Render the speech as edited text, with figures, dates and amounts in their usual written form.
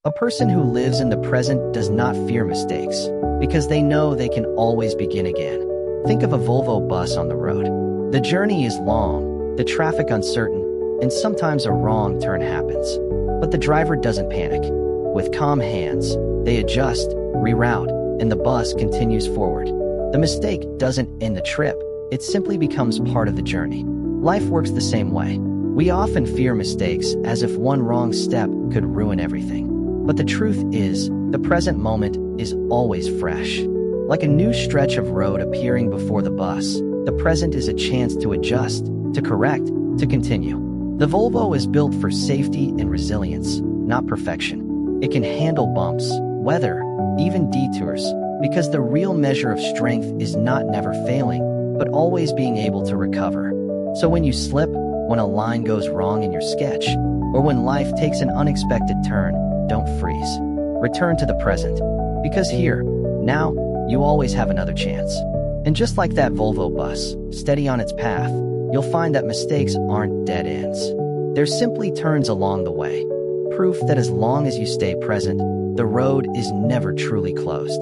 A person who lives in the present does not fear mistakes because they know they can always begin again. Think of a Volvo bus on the road. The journey is long, the traffic uncertain, and sometimes a wrong turn happens. But the driver doesn't panic. With calm hands, they adjust, reroute, and the bus continues forward. The mistake doesn't end the trip, it simply becomes part of the journey. Life works the same way. We often fear mistakes as if one wrong step could ruin everything. But the truth is, the present moment is always fresh. Like a new stretch of road appearing before the bus, the present is a chance to adjust, to correct, to continue. The Volvo is built for safety and resilience, not perfection. It can handle bumps, weather, even detours, because the real measure of strength is not never failing, but always being able to recover. So when you slip, when a line goes wrong in your sketch, or when life takes an unexpected turn, don't freeze. Return to the present, because here, now, you always have another chance. And just like that Volvo bus, steady on its path, you'll find that mistakes aren't dead ends. They're simply turns along the way. Proof that as long as you stay present, the road is never truly closed.